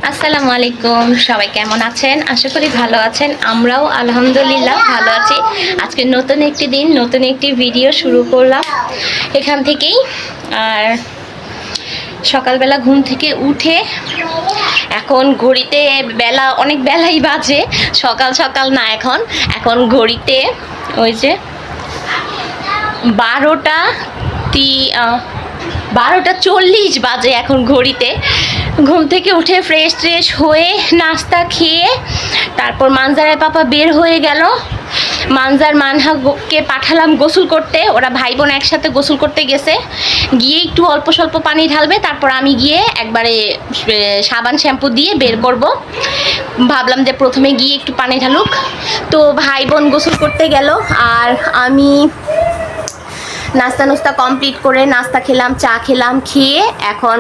আসসালামু আলাইকুম, সবাই কেমন আছেন? আশা করি ভালো আছেন। আমরাও আলহামদুলিল্লাহ ভালো আছি। আজকে নতুন একটি দিন, নতুন একটি ভিডিও শুরু করলাম এখান থেকেই। আর সকালবেলা ঘুম থেকে উঠে এখন ঘড়িতে বেলা অনেক বেলাই বাজে, সকাল সকাল না, এখন এখন ঘড়িতে ওই যে 12টা 12:40 বাজে এখন ঘড়িতে। ঘুম থেকে উঠে ফ্রেশ ট্রেশ হয়ে নাস্তা খেয়ে তারপর মানজারের পাপা বের হয়ে গেল। মানজার মানহাকে পাঠালাম গোসল করতে, ওরা ভাই বোন একসাথে গোসল করতে গেছে। গিয়ে একটু অল্প স্বল্প পানি ঢালবে, তারপর আমি গিয়ে একবারে সাবান শ্যাম্পু দিয়ে বের করব। ভাবলাম যে প্রথমে গিয়ে একটু পানি ঢালুক। তো ভাই বোন গোসল করতে গেল আর আমি নাস্তা কমপ্লিট করে নাস্তা খেলাম, চা খেলাম, খেয়ে এখন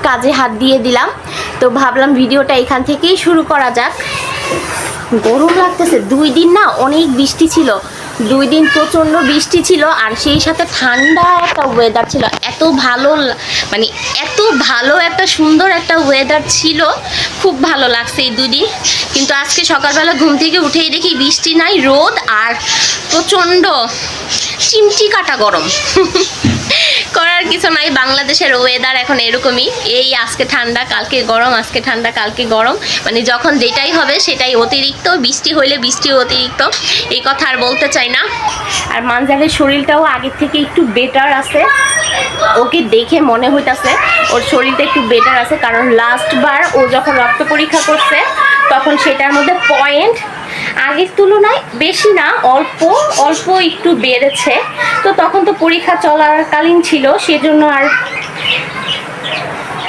কাজে হাত দিয়ে দিলাম। তো ভাবলাম ভিডিওটা এখান থেকেই শুরু করা যাক। গরম লাগতেছে, 2 দিন না অনেক বৃষ্টি ছিল, 2 দিন প্রচণ্ড বৃষ্টি ছিল আর সেই সাথে ঠান্ডা একটা ওয়েদার ছিল। এত ভালো, মানে এত ভালো একটা সুন্দর একটা ওয়েদার ছিল, খুব ভালো লাগছে এই 2 দিন। কিন্তু আজকে সকালবেলা ঘুম থেকে উঠেই দেখি বৃষ্টি নাই, রোদ আর প্রচণ্ড চিমটি কাটা গরম। করার কিছু নাই, বাংলাদেশের ওয়েদার এখন এরকমই। এই আজকে ঠান্ডা কালকে গরম, আজকে ঠান্ডা কালকে গরম, মানে যখন যেটাই হবে সেটাই অতিরিক্ত। বৃষ্টি হইলে বৃষ্টি অতিরিক্ত, এই কথা আর বলতে চাই না। আর মানজারের শরীরটাও আগের থেকে একটু বেটার আছে, ওকে দেখে মনে হইতাছে ওর শরীরটা একটু বেটার আছে। কারণ লাস্টবার ও যখন রক্ত পরীক্ষা করছে তখন সেটার মধ্যে পয়েন্ট আগের তুলনায় বেশি না, অল্প অল্প একটু বেড়েছে। তো তখন তো পরীক্ষা চলাকালীন ছিল, সেজন্য আর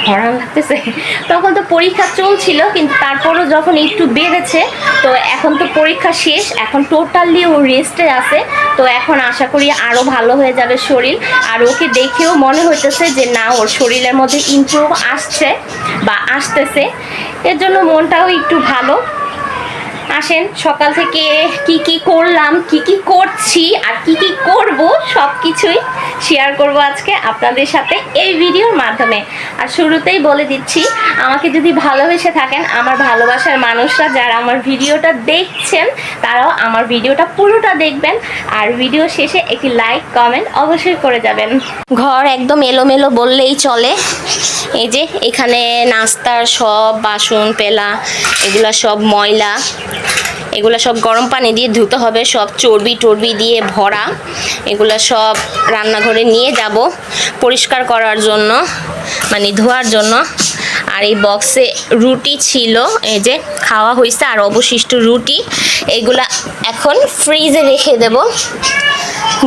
হরান লাগতেছে, তখন তো পরীক্ষা চলছিল, কিন্তু তারপরও যখন একটু বেড়েছে। তো এখন তো পরীক্ষা শেষ, এখন টোটালি ও রেস্টে আছে। তো এখন আশা করি আরও ভালো হয়ে যাবে শরীর। আর ওকে দেখেও মনে হইতেছে যে না, ওর শরীরের মধ্যে ইমপ্রুভ আসছে বা আসতেছে, এর জন্য মনটাও একটু ভালো। আসেন সকাল থেকে কি কি করলাম, কি কি করছি আর কি কি করব সব কিছুই শেয়ার করব আজকে আপনাদের সাথে এই ভিডিওর মাধ্যমে। আর শুরুতেই বলে দিচ্ছি, আমাকে যদি ভালোবেসে থাকেন, আমার ভালোবাসার মানুষরা যারা আমার ভিডিওটা দেখছেন তারাও আমার ভিডিওটা পুরোটা দেখবেন। আর ভিডিও শেষে একটি লাইক কমেন্ট অবশ্যই করে যাবেন। ঘর একদম এলোমেলো বললেই চলে। এই যে এখানে নাস্তার সব বাসন পেলা, এগুলা সব ময়লা, এগুলো সব গরম পানি দিয়ে ধুতে হবে, সব চর্বি টর্বি দিয়ে ভরা। এগুলো সব রান্নাঘরে নিয়ে যাব পরিষ্কার করার জন্য, মানে ধোয়ার জন্য। আর এই বক্সে রুটি ছিল, এই যে খাওয়া হয়েছে আর অবশিষ্ট রুটি, এগুলা এখন ফ্রিজে রেখে দেব।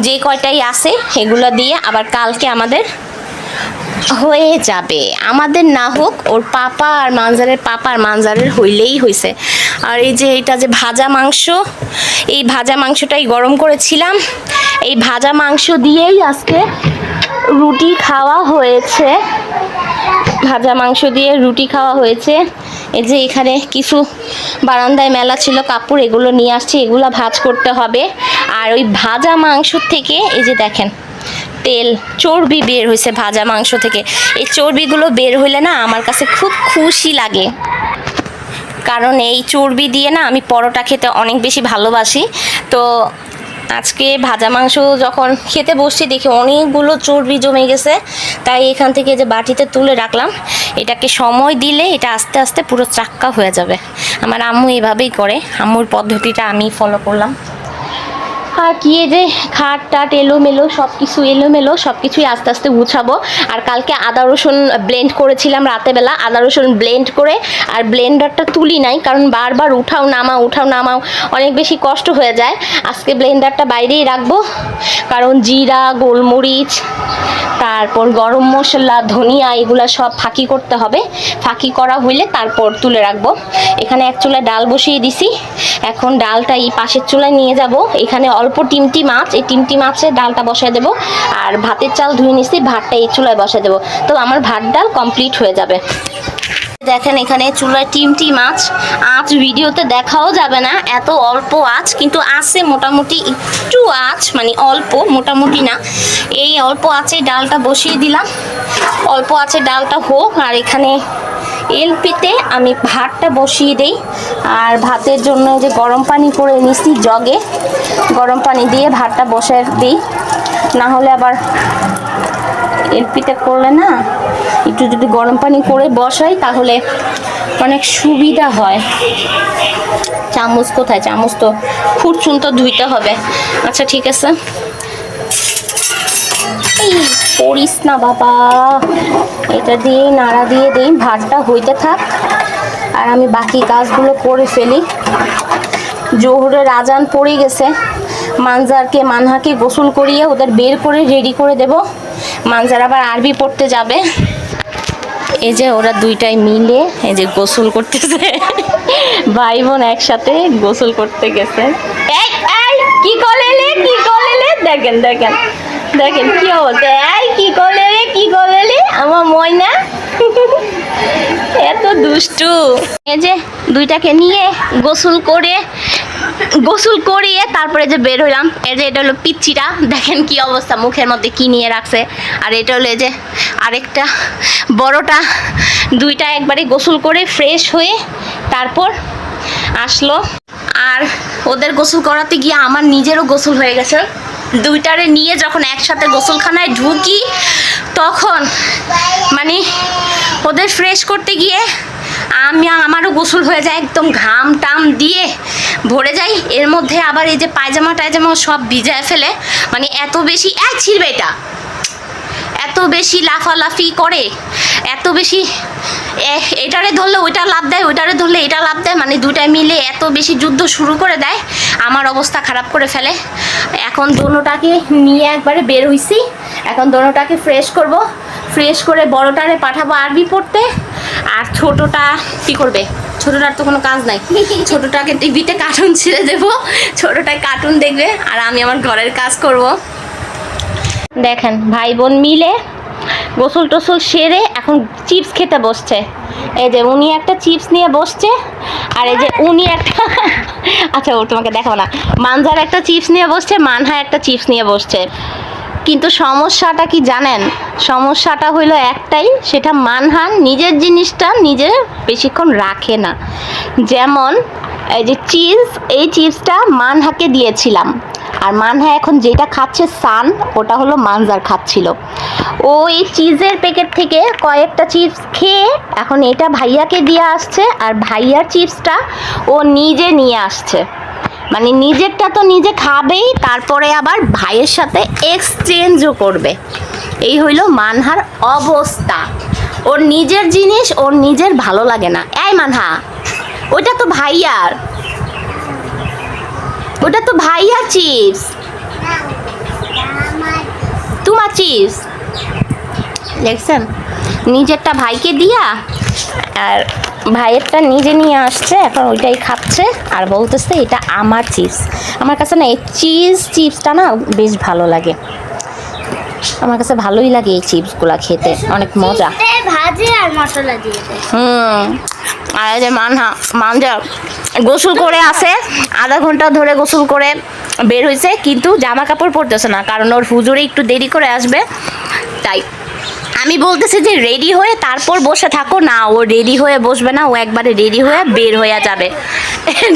যে কয়টাই আছে এগুলো দিয়ে আবার কালকে আমাদের হয়ে যাবে। আমাদের না হোক, ওর পাপা আর মানজারের পাপা আর মানজারের হইলেই হয়েছে। আর এই যে এটা যে ভাজা মাংস, এই ভাজা মাংসটাই গরম করেছিলাম, এই ভাজা মাংস দিয়েই আজকে রুটি খাওয়া হয়েছে। ভাজা মাংস দিয়ে রুটি খাওয়া হয়েছে। এই যে এখানে কিছু বারান্দায় মেলা ছিল কাপড়, এগুলো নিয়ে আসছি, এগুলো ভাজ করতে হবে। আর ওই ভাজা মাংস থেকে এই যে দেখেন তেল চর্বি বের হয়েছে ভাজা মাংস থেকে। এই চর্বিগুলো বের হইলে না আমার কাছে খুব খুশি লাগে, কারণ এই চর্বি দিয়ে না আমি পরোটা খেতে অনেক বেশি ভালোবাসি। তো আজকে ভাজা মাংস যখন খেতে বসছি দেখি অনেকগুলো চর্বি জমে গেছে, তাই এখান থেকে যে বাটিতে তুলে রাখলাম। এটাকে সময় দিলে এটা আস্তে আস্তে পুরো চাক্কা হয়ে যাবে। আমার আম্মু এভাবেই করে, আম্মুর পদ্ধতিটা আমি ফলো করলাম। আর কি যে খাট টাট এলোমেলো, সব কিছু এলোমেলো, সব কিছুই আস্তে আস্তে গুছাবো। আর কালকে আদা রসুন ব্লেন্ড করেছিলাম রাতেবেলা, আদা রসুন ব্লেন্ড করে আর ব্লেন্ডারটা তুলি নাই, কারণ বারবার উঠাও নামাও অনেক বেশি কষ্ট হয়ে যায়। আজকে ব্লেন্ডারটা বাইরেই রাখবো, কারণ জিরা গোলমরিচ তারপর গরম মশলা ধনিয়া এগুলা সব ফাঁকি করতে হবে। ফাঁকি করা হইলে তারপর তুলে রাখবো। এখানে এক চুলায় ডাল বসিয়ে দিছি, এখন ডালটা এই পাশের চুলায় নিয়ে যাব। এখানে অল্প টিমটি মাছ, এই টিমটি মাছের ডালটা বসায় দেবো। আর ভাতের চাল ধুয়ে নিছি, ভাতটা এই চুলায় বসায় দেবো। তো আমার ভাত ডাল কমপ্লিট হয়ে যাবে। দেখেন এখানে চুলায় টিমটি মাছ, আঁচ ভিডিওতে দেখাও যাবে না, এত অল্প আঁচ, কিন্তু আছে মোটামুটি একটু আঁচ, মানে অল্প, মোটামুটি না। এই অল্প আঁচে ডালটা বসিয়ে দিলাম, অল্প আঁচে ডালটা হোক। আর এখানে এলপিতে আমি ভাতটা বসিয়ে দিই, আর ভাতের জন্য যে গরম পানি করে নিছি জগে, গরম পানি দিয়ে ভাতটা বসে দিই। না হলে আবার এলপিতে করলে না, একটু যদি গরম পানি করে বসাই তাহলে অনেক সুবিধা হয়। চামচ কোথায়? চামচ তো ফুটছুন তো ধুইতে হবে। আচ্ছা ঠিক আছে, এই পড়িস না বাবা, এটা দিয়ে নাড়া দিয়ে দিই, ভাতটা হইতে থাক আর আমি বাকি কাজগুলো করে ফেলি। জোহরের আজান পড়ে গেছে, মানহাকে গোসল করিয়ে ওদের বের করে রেডি করে দেব। মানজার আবার আরবি পড়তে যাবে। এই যে ওরা দুইটাই মিলে এই যে গোসল করতেছে, ভাই বোন একসাথে গোসল করতে গেছে। এই এই কি করলে, কি করলে, দেখেন দেখেন দেখেন কি অবস্থা। এই কি করলে আমার ময়না, এত দুষ্টু। এই যে দুইটাকে নিয়ে গোসল করিয়ে তারপরে যে বের হইলাম। এই যে এটা হলো পিচ্চিটা, দেখেন কি অবস্থা, মুখের মধ্যে কি নিয়ে রাখছে। আর এটা হলো এই যে আরেকটা বড়টা। দুইটা একবারে গোসল করে ফ্রেশ হয়ে তারপর আসলো। আর ওদের গোসল করাতে গিয়ে আমার নিজেরও গোসল হয়ে গেছে। দুইটারে নিয়ে যখন একসাথে গোসলখানায় ঢুকি তখন মানে ওদের ফ্রেশ করতে গিয়ে আমারও গোসল হয়ে যায়, একদম ঘাম টাম দিয়ে ভরে যাই। এর মধ্যে আবার এই যে পায়জামা টায়জামা সব ভিজায় ফেলে, মানে এত বেশি ছিড়বে, এত বেশি লাফালাফি করে, এত বেশি এটারে ধরলে ওইটা লাভ দেয়, ওইটারে ধরলে এটা লাভ দেয়, মানে দুটাই মিলে এত বেশি যুদ্ধ শুরু করে দেয়, আমার অবস্থা খারাপ করে ফেলে। এখন দোনোটাকে নিয়ে একবারে বের হইছি, এখন দোনোটাকে ফ্রেশ করব, ফ্রেশ করে বড়টারে পাঠাবো আরবি পড়তে। আর ছোটটা কি করবে? ছোটটার তো কোনো কাজ নাই, ছোটটাকে টিভিতে কার্টুন ছেড়ে দেবো, ছোটটায় কার্টুন দেখবে আর আমি আমার ঘরের কাজ করব। দেখেন ভাই বোন মিলে গোসল টোসল সেরে এখন চিপস খেতে বসছে। এই যে উনি একটা চিপস নিয়ে বসছে, আর এই যে উনি একটা আচ্ছা ও তোমাকে দেখাবো না, মানজার একটা চিপস নিয়ে বসছে, মানহা একটা চিপস নিয়ে বসছে। কিন্তু সমস্যাটা কি জানেন? সমস্যাটা হইলো একটাই, সেটা মানহা নিজের জিনিসটা নিজে বেশিক্ষণ রাখে না। যেমন এই যে চিপস, এই চিপসটা মানহাকে দিয়েছিলাম, আর মানহা এখন যেটা খাচ্ছে সান, ওটা হলো মানজার খাচ্ছিল। ও এই চিজের প্যাকেট থেকে কয়েকটা চিপস খেয়ে এখন এটা ভাইয়াকে দিয়ে আসছে, আর ভাইয়ার চিপসটা ও নিজে নিয়ে আসছে। মানে নিজেরটা তো নিজে খাবেই, তারপরে আবার ভাইয়ের সাথে এক্সচেঞ্জও করবে। এই হইল মানহার অবস্থা। ওর নিজের জিনিস ওর নিজের ভালো লাগে না। এই মানহা, ওটা তো ভাইয়ার, ওটা তো ভাইয়ার চিপস, তোমার চিপস। দেখছেন, নিজেরটা ভাইকে দিয়া আর ভাইয়েরটা নিজে নিয়ে আসছে, এখন ওইটাই খাচ্ছে আর বলতেছে এটা আমার চিপস। আমার কাছে না এই চিপসটা না বেশ ভালো লাগে, আমার কাছে ভালোই লাগে এই চিপসগুলা খেতে, অনেক মজা। ভাজে আর মশলা দিয়ে দেয়। আর এই যে মানজা গোসল করে আসে, আধা ঘন্টা ধরে গোসল করে বের হয়েছে, কিন্তু জামা কাপড় পরতেছে না, কারণ ওর হুজুরে একটু দেরি করে আসবে। তাই আমি বলতেছি যে রেডি হয়ে তারপর বসে থাকো, না ও রেডি হয়ে বসবে না, ও একবারে রেডি হয়ে বের হয়ে যাবে।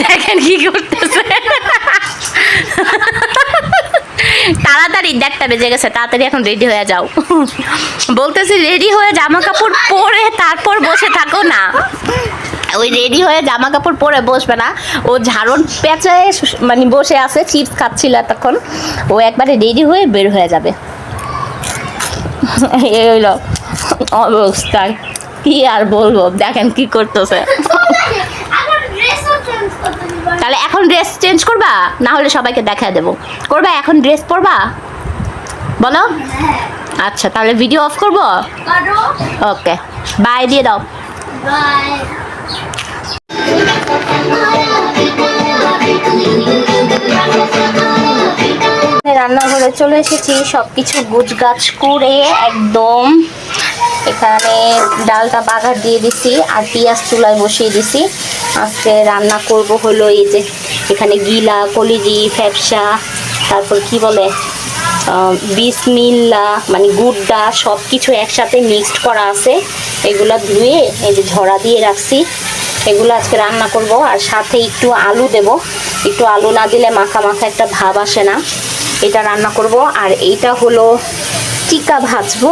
দেখেন কি করতেছে, তাড়াতাড়ি, দেখতে বেজে গেছে, তাড়াতাড়ি এখন রেডি হয়ে যাও। বলতেছি রেডি হয়ে জামা কাপড় পরে তারপর বসে থাকো, না ওই রেডি হয়ে জামা কাপড় পরে বসবে না, ও ঝাড়ন পেঁচায় মানে বসে আছে, চিপস খাচ্ছিল তখন, ও একবারে রেডি হয়ে বের হয়ে যাবে। এই হইল অবস্থায়, কি আর বলবো, দেখেন কি করতেছে। তাহলে এখন ড্রেস চেঞ্জ করবা, না হলে সবাইকে দেখা দেবো। করবা এখন, ড্রেস পরবা বলো? আচ্ছা তাহলে ভিডিও অফ করবো। ওকে বাই দিয়ে দাও। বাই। রান্নাঘরে চলে এসেছি, সব কিছু গুছগাছ করে একদম। এখানে ডালটা বাগার দিয়ে দিছি আর পেঁয়াজ চুলায় বসিয়ে দিছি। আজকে রান্না করব হলো এই যে এখানে গিলা, কলিজি, ফ্যাপসা, তারপর কি বলে বিসমিল্লাহ মানে গুড্ডা সব কিছু একসাথে মিক্সড করা আছে। এগুলা ধুয়ে এই যে ঝরা দিয়ে রাখছি। এগুলো আজকে রান্না করব, আর সাথে একটু আলু দেব। একটু আলু না দিলে মাখা মাখা একটা ভাব আসে না। এটা রান্না করব। আর এইটা হলো টিকা ভাজবো।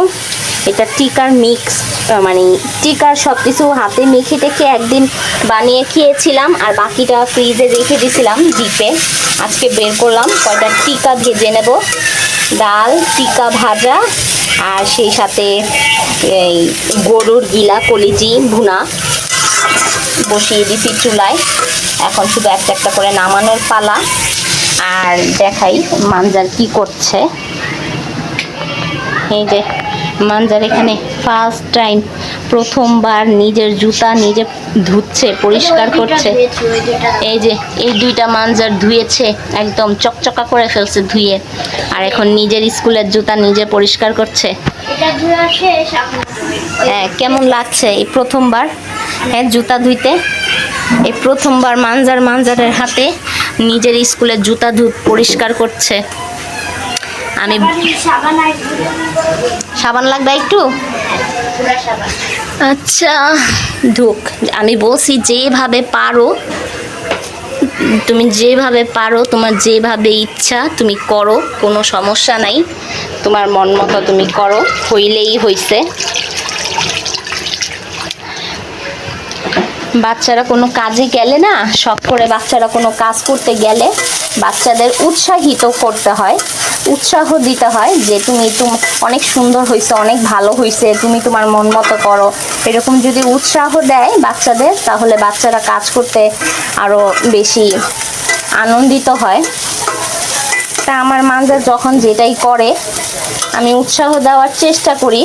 এটা টিকার মিক্স, মানে টিকার সব কিছু হাতে মেখে টেখে একদিন বানিয়ে খেয়েছিলাম, আর বাকিটা ফ্রিজে রেখে দিয়েছিলাম ডিপে। আজকে বের করলাম, কয়টা টিকা ভেজে নেব। ডাল, টিকা ভাজা, আর সেই সাথে এই গরুর গিলা কলিজি ভুনা বসিয়ে দিছি চুলায়। এখন শুধু একটা একটা করে নামানোর পালা। আর দেখাই মানজার কি করছে। এই যে মানজার এখানে ফার্স্ট টাইম, প্রথমবার নিজের জুতা নিজে ধুচ্ছে, পরিষ্কার করছে। এই যে এই দুইটা মানজার ধুয়েছে, একদম চকচকা করে ফেলছে ধুয়ে। আর এখন নিজের স্কুলের জুতা নিজে পরিষ্কার করছে। হ্যাঁ, কেমন লাগছে এই প্রথমবার? হ্যাঁ, জুতা ধুইতে এই প্রথমবার মানজারের হাতে নিজের স্কুলের জুতা পরিষ্কার করছে। আমি সাবান লাগবে একটু। আচ্ছা ধুক, আমি বলছি যেভাবে পারো, তুমি যেভাবে পারো, তোমার যেভাবে ইচ্ছা তুমি করো, কোনো সমস্যা নাই। তোমার মন মতো তুমি করো, হইলেই হইছে। বাচ্চারা কোনো কাজে গেলে না, শখ করে বাচ্চারা কোনো কাজ করতে গেলে বাচ্চাদের উৎসাহিত করতে হয়, উৎসাহ দিতে হয় যে তুমি অনেক সুন্দর হয়েছে, অনেক ভালো হয়েছে, তুমি তোমার মন মতো করো। এরকম যদি উৎসাহ দেয় বাচ্চাদের, তাহলে বাচ্চারা কাজ করতে আরও বেশি আনন্দিত হয়। তা আমার মানজা যখন যেটাই করে আমি উৎসাহ দেওয়ার চেষ্টা করি,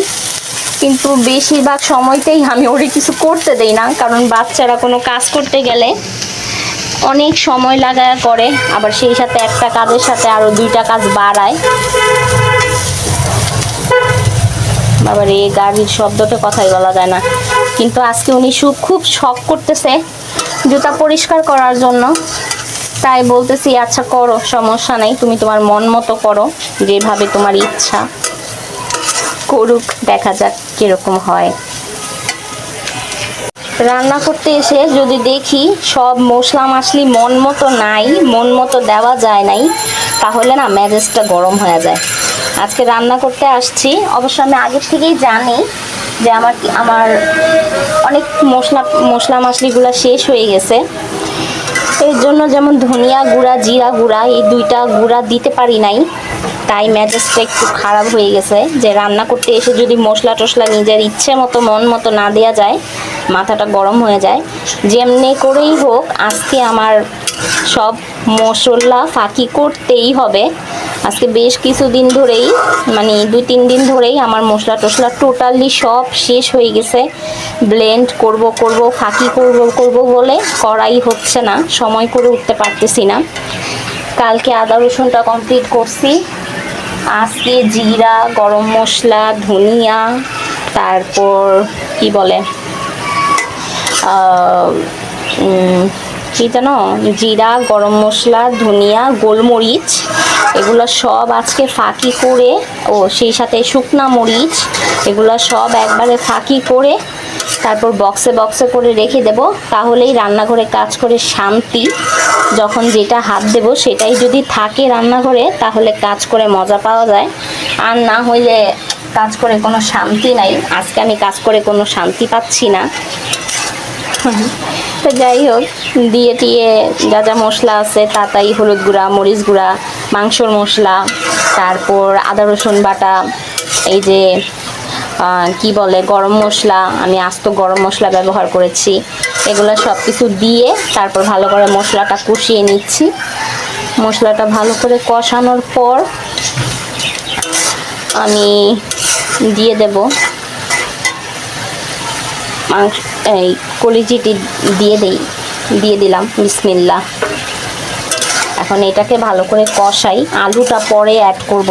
কিন্তু বেশিরভাগ সময়তেই আমি ওরে কিছু করতে দেই না, কারণ বাচ্চারা কোনো কাজ করতে গেলে অনেক সময় লাগায় করে, আবার সেই সাথে একটা কাজের সাথে আরো দুইটা কাজ বাড়ায়। বাবার এই গাড়ির শব্দটা কথাই বলা যায় না। কিন্তু আজকে উনি খুব শখ করতেছে জুতা পরিষ্কার করার জন্য, তাই বলতেছি আচ্ছা করো, সমস্যা নাই, তুমি তোমার মন মতো করো, যেভাবে তোমার ইচ্ছা। করুক, দেখা যাক কিরকম হয়। রান্না করতে এসে যদি দেখি সব মশলা মাসলি মন মতো নাই, মন মতো দেওয়া যায় নাই, তাহলে না মেজাজটা গরম হয়ে যায়। আজকে রান্না করতে আসছি, অবশ্য আমি আগের থেকেই জানি যে আমার অনেক মশলা মাসলিগুলো শেষ হয়ে গেছে। এর জন্য যেমন ধনিয়া গুঁড়া, জিরা গুঁড়া, এই দুইটা গুঁড়া দিতে পারি নাই, তাই মেজাজটা একটু খারাপ হয়ে গেছে। যে রান্না করতে এসে যদি মশলা টশলা নিজের ইচ্ছে মতো মন মতো না দেওয়া যায়, মাথাটা গরম হয়ে যায়। যেমনি করেই হোক আজকে আমার সব মশলা ফাঁকি করতেই হবে। আজকে বেশ কিছুদিন ধরেই, মানে 2-3 দিন ধরেই আমার মশলা টশলা টোটালি সব শেষ হয়ে গেছে। ব্লেন্ড করব ফাঁকি করব বলে করাই হচ্ছে না, সময় করে উঠতে পারতেছি না। কালকে আদা রসুনটা কমপ্লিট করছি, আজকে জিরা, গরম মশলা, ধনিয়া, তারপর কি বলে কি জানো, জিরা, গরম মশলা, ধনিয়া, গোলমরিচ, এগুলো সব আজকে ফাঁকি করে, সেই সাথে শুকনা মরিচ, এগুলো সব একবারে ফাঁকি করে তারপর বক্সে করে রেখে দেব। তাহলেই রান্নাঘরে কাজ করে শান্তি। যখন যেটা হাত দেব সেটাই যদি থাকে রান্নাঘরে, তাহলে কাজ করে মজা পাওয়া যায়। আর না হইলে কাজ করে কোনো শান্তি নাই। আজকে আমি কাজ করে কোনো শান্তি পাচ্ছি না। তো যাই হোক, দিয়ে যা যা মশলা আছে তাই হলুদ গুঁড়া, মরিচ গুঁড়া, মাংসর মশলা, তারপর আদা রসুন বাটা, এই যে কি বলে গরম মশলা, আমি আস্ত গরম মশলা ব্যবহার করেছি। এগুলো সব কিছু দিয়ে তারপর ভালো করে মশলাটা কষিয়ে নিচ্ছি। মশলাটা ভালো করে কষানোর পর আমি দিয়ে দেব মাংস, এই কলিজিটি দিয়ে দিলাম। বিসমিল্লাহ। এখন এটাকে ভালো করে কষাই। আলুটা পরে অ্যাড করব,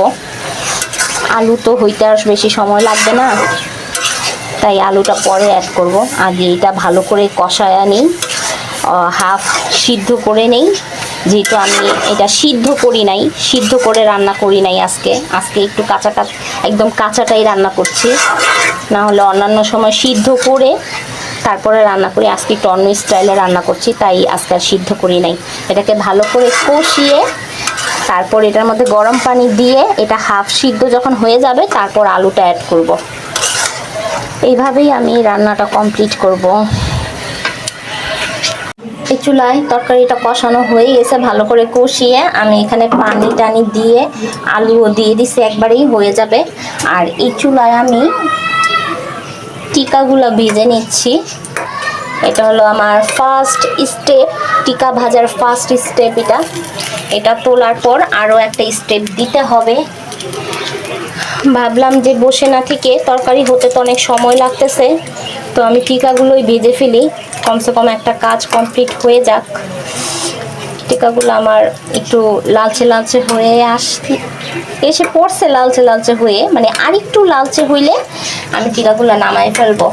আলু তো হইতে আর বেশি সময় লাগবে না, তাই আলুটা পরে অ্যাড করব। আগে এটা ভালো করে কষায় নিই, হাফ সিদ্ধ করে নেই, যেহেতু আমি এটা সিদ্ধ করি নাই, সিদ্ধ করে রান্না করি নাই আজকে একটু একদম কাঁচাটাই রান্না করছি। না হলে অন্যান্য সময় সিদ্ধ করে তারপরে রান্না করি, আজকে একটু অন্য স্টাইলে রান্না করছি, তাই আজকে আর সিদ্ধ করি নাই। এটাকে ভালো করে কষিয়ে তারপর এটার মধ্যে গরম পানি দিয়ে এটা হাফ সিদ্ধ যখন হয়ে যাবে তারপর আলুটা অ্যাড করব। এইভাবেই আমি রান্নাটা কমপ্লিট করব। এই চুলায় তরকারিটা কষানো হয়ে গেছে, ভালো করে কষিয়ে আমি এখানে পানি টানি দিয়ে আলুও দিয়ে দিছি, একবারেই হয়ে যাবে। আর এই চুলায় আমি টিকাগুলো ভেজে নিচ্ছি। এটা হলো আমার ফার্স্ট স্টেপ, টিকা ভাজার ফার্স্ট স্টেপ। এটা তোলার পর আরও একটা স্টেপ দিতে হবে। ভাবলাম যে বসে না থেকে তরকারি হতে তো অনেক সময় লাগতেছে, তো আমি টিকাগুলোই ভেজে ফেলি, কমসে কম একটা কাজ কমপ্লিট হয়ে যাক। টিকাগুলো আমার একটু লালচে লালচে হয়ে এসে পড়ছে, লালচে লালচে হয়ে, মানে আরেকটু লালচে হইলে আমি টিকাগুলো নামাই ফেলবো।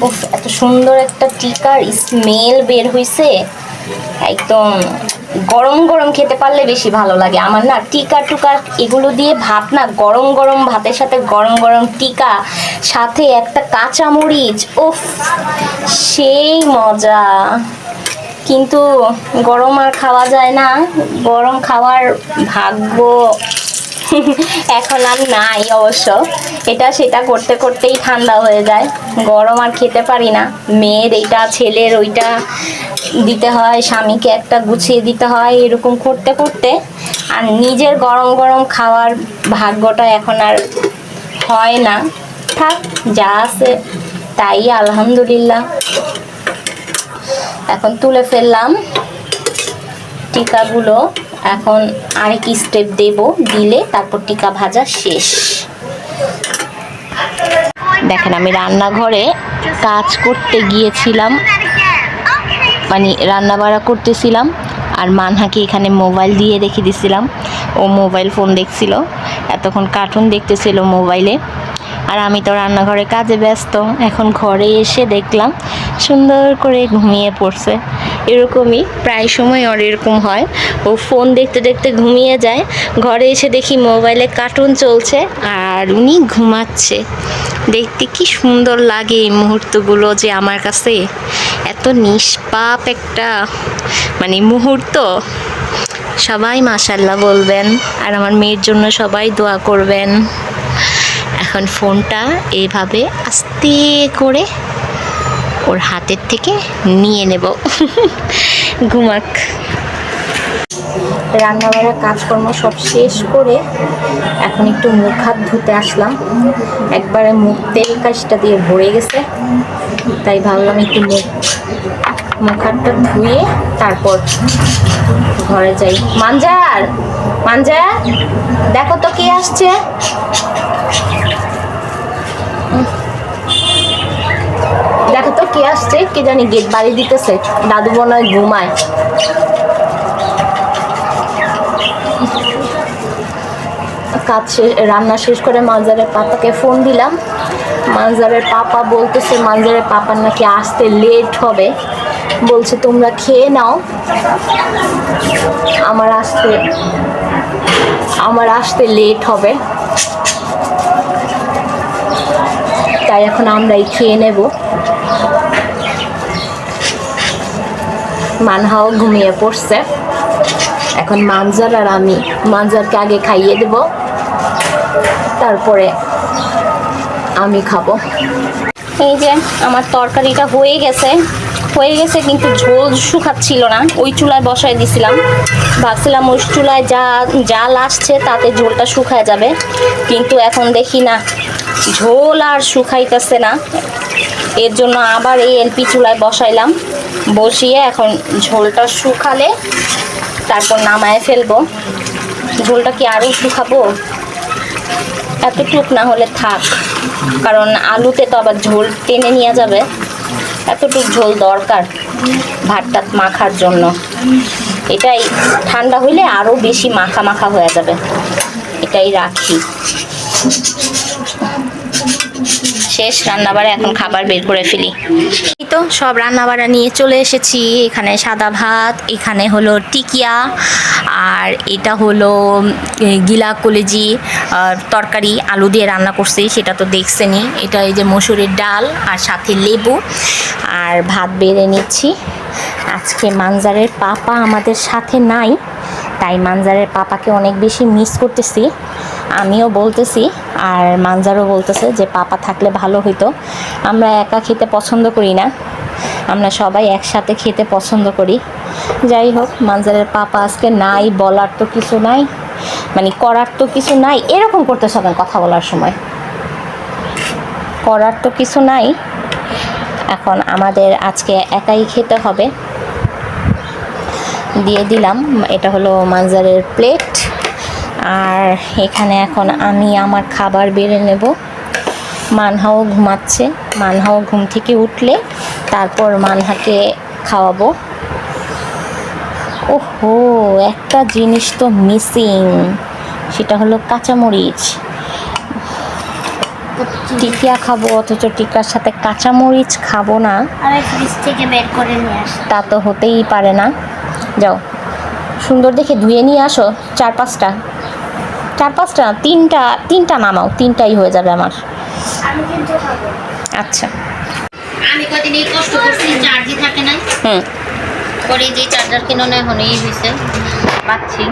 উফ, এত সুন্দর একটা টিকার স্মেল বের হইছে, একদম গরম গরম খেতে পারলে বেশি ভালো লাগে আমার। না টিকা টুকা এগুলো দিয়ে ভাত, না গরম গরম ভাতের সাথে গরম গরম টিকা, সাথে একটা কাঁচামরিচ, উফ সেই মজা। কিন্তু গরম আর খাওয়া যায় না, গরম খাওয়ার ভাগ্য এখন আর নাই অবশ্য। এটা সেটা করতে করতেই ঠান্ডা হয়ে যায়, গরম আর খেতে পারি না। মেয়ের এইটা, ছেলের ওইটা দিতে হয়, স্বামীকে একটা গুছিয়ে দিতে হয়, এরকম করতে করতে আর নিজের গরম গরম খাওয়ার ভাগ্যটা এখন আর হয় না। থাক, যা আছে তাই আলহামদুলিল্লাহ। এখন তুলে ফেললাম টিকাগুলো, এখন আরেক স্টেপ দেব, দিলে তারপর টিকা ভাজা শেষ। দেখেন আমি রান্নাঘরে কাজ করতে গিয়েছিলাম, মানে রান্না বাড়া করতেছিলাম, আর মানহাকে এখানে মোবাইল দিয়ে রেখে দিছিলাম। ও মোবাইল ফোন দেখছিল, এতক্ষণ কার্টুন দেখতেছিল মোবাইলে, আর আমি তো রান্নাঘরে কাজে ব্যস্ত। এখন ঘরে এসে দেখলাম সুন্দর করে ঘুমিয়ে পড়ছে। এরকমই প্রায় সময় ওর এরকম হয়, ও ফোন দেখতে দেখতে ঘুমিয়ে যায়, ঘরে এসে দেখি মোবাইলে কার্টুন চলছে আর উনি ঘুমাচ্ছে। দেখতে কি সুন্দর লাগে এই মুহূর্তগুলো, যে আমার কাছে এত নিষ্পাপ একটা মানে মুহূর্ত। সবাই মাশাআল্লাহ বলবেন, আর আমার মেয়ের জন্য সবাই দোয়া করবেন। এখন ফোনটা এইভাবে আস্তে করে ওর হাতের থেকে নিয়ে নেব, ঘুমাক। রান্নাবাড়া কাজকর্ম সব শেষ করে এখন একটু মুখ হাত ধুতে আসলাম। একবারে মুখ তেল কাজটা দিয়ে ভরে গেছে, তাই ভাবলাম একটু মুখ হাতটা ধুয়ে তারপর ঘরে যাই। মানজার, মানজার দেখো তো কে আসছে। দেখো তো কে আসছে, কে জানি গেট বাড়ি দিতেছে। দাদু মনে হয় ঘুমায়। রান্না শেষ করে মানজারের পাপাকে ফোন দিলাম। মানজারের পাপা বলতেছে মানজারের পাপার নাকি আসতে লেট হবে, বলছে তোমরা খেয়ে নাও, আমার আসতে লেট হবে, তাই এখন আমরাই খেয়ে নেব। মানহাও ঘুমিয়ে পড়ছে, এখন মানজার আর আমি, মানজারকে আগে খাইয়ে দেব, তারপরে আমি খাবো। এই যে আমার তরকারিটা হয়ে গেছে কিন্তু ঝোল শুকাচ্ছিল না, ওই চুলায় বসাই দিছিলাম। ভাবছিলাম ওই চুলায় জাল আসছে তাতে ঝোলটা শুকায় যাবে, কিন্তু এখন দেখি না, ঝোল আর শুকাইতেছে না। এর জন্য আবার এই এলপি চুলায় বসাইলাম, বসিয়ে এখন ঝোলটা শুকালে তারপর নামায় ফেলবো। ঝোলটা কি আরও শুকাবো? এতটুক না হলে থাক, কারণ আলুতে তো আবার ঝোল টেনে নিয়ে যাবে। এতটুক ঝোল দরকার ভাতটা মাখার জন্য। এটাই ঠান্ডা হইলে আরও বেশি মাখা মাখা হয়ে যাবে, এটাই রাখি। শেষ রান্নাবাড়া, এখন খাবার বের করে ফেলি। এই তো সব রান্নাবাড়া নিয়ে চলে এসেছি। এখানে সাদা ভাত, এখানে হলো টিকিয়া, আর এটা হলো গিলা কলেজি তরকারি আলু দিয়ে রান্না করছি, সেটা তো দেখছেনি। এটা এই যে মসুরের ডাল আর সাথে লেবু, আর ভাত বেড়ে নিচ্ছি। আজকে মানজারের পাপা আমাদের সাথে নাই, তাই মানজারের পাপাকে অনেক বেশি মিস করতেছি। আমিও বলতেছি আর মানজারও বলতেছে যে পাপা থাকলে ভালো হতো। আমরা একা খেতে পছন্দ করি না, আমরা সবাই একসাথে খেতে পছন্দ করি। যাই হোক, মানজারের পাপা আজকে নাই, বলার তো কিছু নাই, মানে করার তো কিছু নাই। এরকম করতে সবাই কথা বলার সময়, করার তো কিছু নাই। এখন আমাদের আজকে একাই খেতে হবে। দিয়ে দিলাম, এটা হলো মানজারের প্লেট। আর এখানে এখন আমি আমার খাবার বেড়ে নেব। মানহাও ঘুমাচ্ছে, মানহাও ঘুম থেকে উঠলে তারপর মানহাকে খাওয়াবো। ওহো, একটা জিনিস তো মিসিং, সেটা হলো কাঁচামরিচ। টিকিয়া খাবো অথচ টিকার সাথে কাঁচামরিচ খাবো না, আমি ফ্রিজ থেকে বের করে নিয়ে আসি। তা তো হতেই পারে না। যাও, সুন্দর দেখে ধুয়ে নিয়ে আসো। চার পাঁচটা না, তিনটা নামাও, তিনটাই হয়ে যাবে আমার। আমি কিন্তু খাবো। আচ্ছা। আমি কদিন এই কষ্ট করছি, চার্জই থাকে না। পরে যে চার্জার কিনো না, এখন এই হয়েছে পাচ্ছি।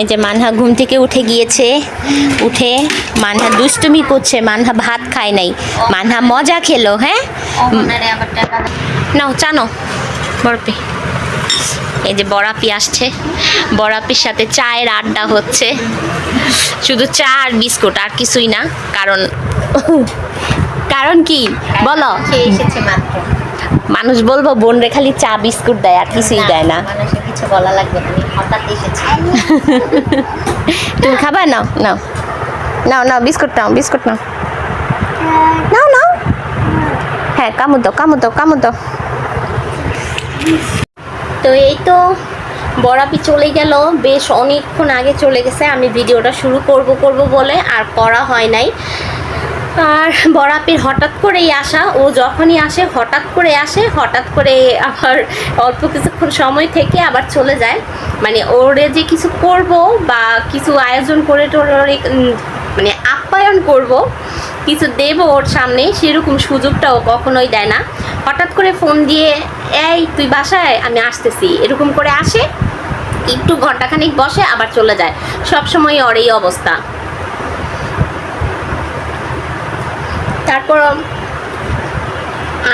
এই যে মানহা ঘুম থেকে উঠে গিয়েছে, উঠে মানহা দুষ্টুমি করছে। মানহা ভাত খায় নাই, মানহা মজা খেলো। হ্যাঁ, ওনারে আবার টাকা নাও চানো বরপি। এই যে বড়াপি আসছে, বড়াপির সাথে চায়ের আড্ডা হচ্ছে। শুধু চা আর বিস্কুট, আর কিছুই না। কারণ কি বলো? খেয়ে এসেছে মাত্র। মানুষ বলবো বোন রে খালি চা বিস্কুট দেয়, আর কিছুই দেয় না। মানুষের কিছু বলা লাগবে না, আমি হঠাৎ এসেছি। তুমি খাবা? নাও নাও নাও নাও, বিস্কুট নাও, বিস্কুট নাও, নাও নাও। হ্যাঁ, কামড় দাও, কামড় দাও, কামড় দাও। তো এই তো বড়াপি চলে গেল, বেশ অনেকক্ষণ আগে চলে গেছে। আমি ভিডিওটা শুরু করব বলে আর করা হয় নাই। আর বড়াপির হঠাৎ করেই আসা, ও যখনই আসে হঠাৎ করে আসে, হঠাৎ করে আবার অল্প কিছুক্ষণ সময় থেকে আবার চলে যায়। মানে ওরে যে কিছু করব বা কিছু আয়োজন করে মানে আপ্যায়ন করব, কিছু দেব ওর সামনে, সেরকম সুযোগটাও কখনোই দেয় না। হঠাৎ করে ফোন দিয়ে, এই তুই বাসায়, আমি আসতেছি, এরকম করে আসে, একটু ঘন্টাখানিক বসে আবার চলে যায়। সবসময় ওর এই অবস্থা। তারপর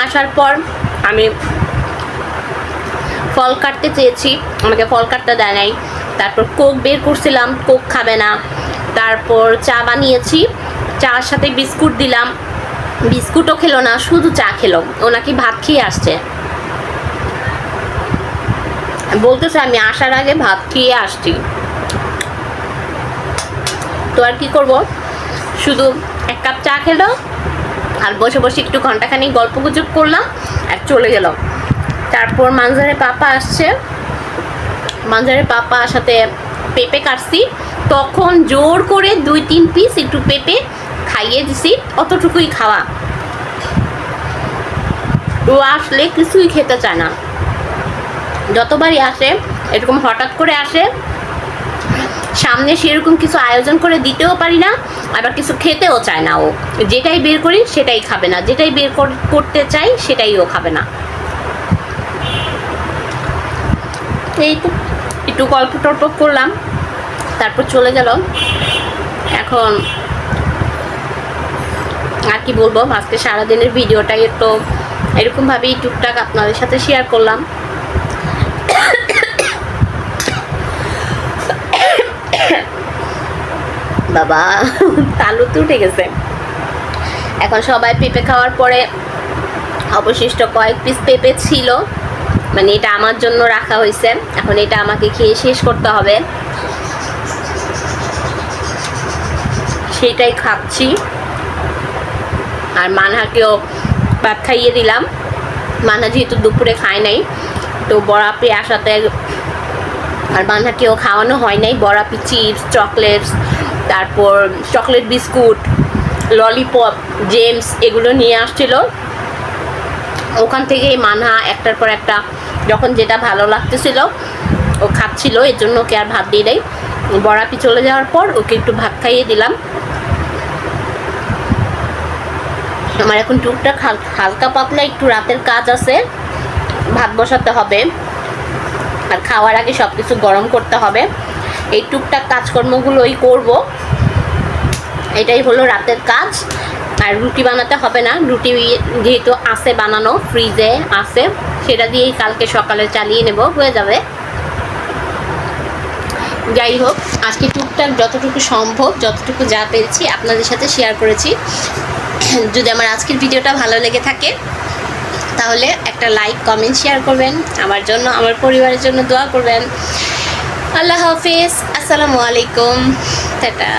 আসার পর আমি ফল কাটতে চেয়েছি, আমাকে ফল কাটতে দেয় নাই। তারপর কোক বের করছিলাম, কোক খাবে না। তারপর চা বানিয়েছি, চার সাথে বিস্কুট দিলাম, বিস্কুটও খেলো না, শুধু চা খেলো। ও নাকি ভাত খেয়ে আসছে, বলতেছে আমি আসার আগে ভাত খেয়ে আসছি। তো আর কি করব, শুধু এক কাপ চা খেলো আর বসে বসে একটু ঘন্টাখানি গল্প গুজব করলাম আর চলে গেল। তারপর মানজারের পাপা আসছে, মানজারের পাপা সাথে পেঁপে কাটছি, তখন জোর করে 2-3 পিস একটু পেঁপে খাইয়ে দিছি, অতটুকুই খাওয়া। ও আসলে কিছুই খেতে চায় না, যতবারই আসে এরকম হঠাৎ করে আসে, সামনে সেরকম কিছু আয়োজন করে দিতেও পারি না, আবার কিছু খেতেও চায় না। ও যেটাই বের করি সেটাই খাবে না, যেটাই বের করতে চাই সেটাই ও খাবে না। এই তো একটু গল্প টল্প করলাম, তারপর চলে গেল। এখন আর কি বলবো, আজকে সারাদিনের ভিডিওটাই তো এরকমভাবেই টুকটাক আপনাদের সাথে শেয়ার করলাম। বাবা, তালু তো উঠে গেছে। এখন সবাই পেঁপে খাওয়ার পরে অবশিষ্ট কয়েক পিস পেঁপে ছিল, মানে এটা আমার জন্য রাখা হয়েছে, এখন এটা আমাকে খেয়ে শেষ করতে হবে, সেটাই খাচ্ছি। আর মানহাকেও ভাত খাইয়ে দিলাম, মানহা যেহেতু দুপুরে খায় নাই, তো বড়াপি আসাতে আর মানহাকেও খাওয়ানো হয় নাই। বড়াপি, চিপস, চকলেটস, তারপর চকলেট বিস্কুট, ললিপপ, জেমস এগুলো নিয়ে আসছিল। ওখান থেকেই মানহা একটার পর একটা যখন যেটা ভালো লাগতেছিল ও খাচ্ছিল, এর জন্য ওকে আর ভাত দিয়ে দেয়। বড়াপি চলে যাওয়ার পর ওকে একটু ভাত খাইয়ে দিলাম। আমার এখন টুকটাক হালকা পাতলা একটু রাতের কাজ আছে, ভাত বসাতে হবে আর খাওয়ার আগে সব কিছু গরম করতে হবে। এই টুকটাক কাজকর্মগুলোই করব, এটাই হলো রাতের কাজ। আর রুটি বানাতে হবে না, রুটি যেহেতু আছে বানানো, ফ্রিজে আছে, সেটা দিয়েই কালকে সকালে চালিয়ে নেব, হয়ে যাবে। যাই হোক, আজকে টুকটাক যতটুকু সম্ভব, যতটুকু যা পেরেছি আপনাদের সাথে শেয়ার করেছি। যদি আমার আজকের ভিডিওটা ভালো লেগে থাকে তাহলে একটা লাইক, কমেন্ট, শেয়ার করবেন, আমার জন্য, আমার পরিবারের জন্য দোয়া করবেন। আল্লাহ হাফিজ, আসসালামু আলাইকুম, টাটা।